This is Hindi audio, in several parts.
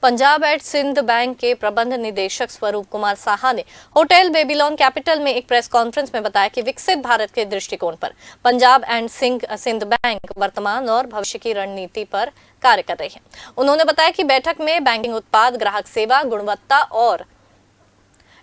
पंजाब एंड सिंध बैंक के प्रबंध निदेशक स्वरूप कुमार साहा ने होटल बेबीलोन कैपिटल में एक प्रेस कॉन्फ्रेंस में बताया कि विकसित भारत के दृष्टिकोण पर पंजाब एंड सिंध बैंक वर्तमान और भविष्य की रणनीति पर कार्य कर रही है। उन्होंने बताया कि बैठक में बैंकिंग उत्पाद, ग्राहक सेवा, गुणवत्ता और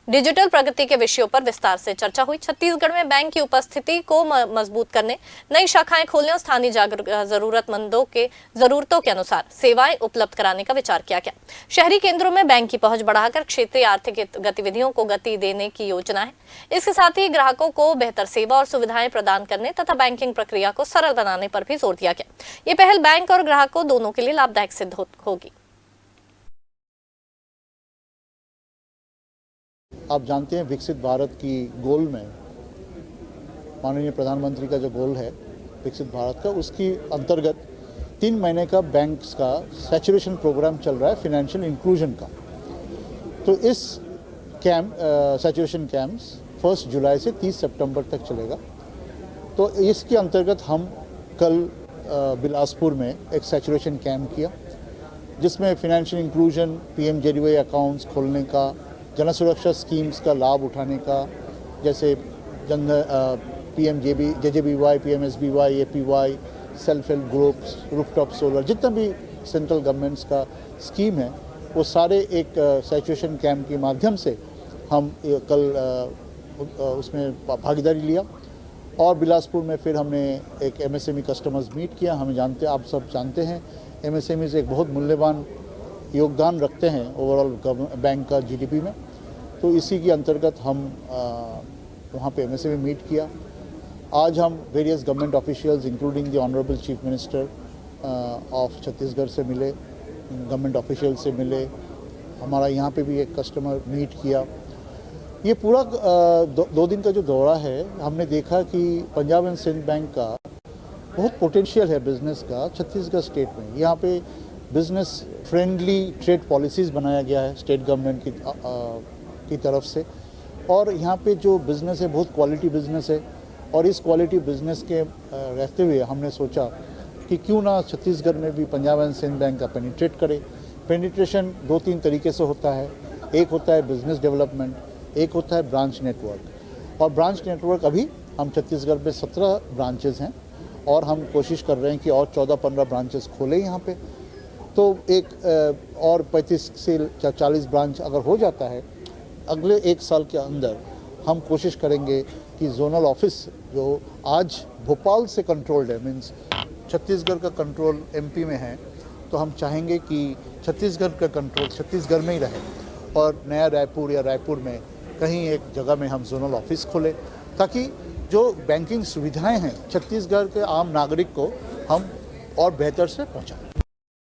डिजिटल प्रगति के विषयों पर विस्तार से चर्चा हुई। छत्तीसगढ़ में बैंक की उपस्थिति को मजबूत करने, नई शाखाएं खोलने और स्थानीय जरूरतमंदों के जरूरतों के अनुसार सेवाएं उपलब्ध कराने का विचार किया गया। शहरी केंद्रों में बैंक की पहुंच बढ़ाकर क्षेत्रीय आर्थिक गतिविधियों को गति देने की योजना है। इसके साथ ही ग्राहकों को बेहतर सेवा और सुविधाएं प्रदान करने तथा बैंकिंग प्रक्रिया को सरल बनाने पर भी जोर दिया गया। ये पहल बैंक और ग्राहकों दोनों के लिए लाभदायक सिद्ध होगी। आप जानते हैं विकसित भारत की गोल में माननीय प्रधानमंत्री का जो गोल है विकसित भारत का, उसकी अंतर्गत 3 महीने का बैंक्स का सैचुरेशन प्रोग्राम चल रहा है फाइनेंशियल इंक्लूजन का। तो इस सैचुरेशन कैंप्स 1 जुलाई से 30 सितंबर तक चलेगा। तो इसके अंतर्गत हम कल बिलासपुर में एक सैचुरेशन कैंप किया, जिसमें फाइनेंशियल इंक्लूजन, PMJDY अकाउंट्स खोलने का, जन सुरक्षा स्कीम्स का लाभ उठाने का, जैसे JJBY, PMSBY, APY, self help groups, rooftop solar, जितना भी सेंट्रल गवर्नमेंट्स का स्कीम है, वो सारे एक सैचुरेशन कैंप के माध्यम से हम कल उसमें भागीदारी लिया। और बिलासपुर में फिर हमने एक MSME कस्टमर्स मीट किया। आप सब जानते हैं MSMEs एक बहुत मूल्यवान योगदान रखते हैं ओवरऑल बैंक का GDP में। तो इसी के अंतर्गत हम वहाँ पे MSME मीट किया। आज हम various government officials including the honourable chief minister of Chhattisgarh से मिले, गवर्नमेंट ऑफिशियल से मिले। हमारा यहाँ पे भी एक कस्टमर मीट किया। ये पूरा 2 दिन का जो दौरा है, हमने देखा कि पंजाब एंड सिंध बैंक का बहुत पोटेंशियल है बिजनेस का छत्तीसगढ़ स्टेट में। यहाँ पे बिजनेस फ्रेंडली ट्रेड पॉलिसीज़ बनाया गया है स्टेट गवर्नमेंट की तरफ से। और यहाँ पे जो बिज़नेस है बहुत क्वालिटी बिज़नेस है। और इस क्वालिटी बिज़नेस के रहते हुए हमने सोचा कि क्यों ना छत्तीसगढ़ में भी पंजाब एंड सिंध बैंक का पेनिट्रेट करे। पेनिट्रेशन 2-3 तरीके से होता है। एक होता है बिज़नेस डेवलपमेंट, एक होता है ब्रांच नेटवर्क। और ब्रांच नेटवर्क अभी हम छत्तीसगढ़ में 17 ब्रांचेज़ हैं और हम कोशिश कर रहे हैं कि और 14-15 ब्रांचेस खोलें यहाँ पे। तो एक और 35 से 40 ब्रांच अगर हो जाता है, अगले 1 साल के अंदर हम कोशिश करेंगे कि जोनल ऑफिस जो आज भोपाल से कंट्रोल्ड है, मीन्स छत्तीसगढ़ का कंट्रोल MP में है, तो हम चाहेंगे कि छत्तीसगढ़ का कंट्रोल छत्तीसगढ़ में ही रहे और नया रायपुर या रायपुर में कहीं एक जगह में हम जोनल ऑफिस खोलें, ताकि जो बैंकिंग सुविधाएं हैं छत्तीसगढ़ के आम नागरिक को हम और बेहतर से पहुँचाएँ।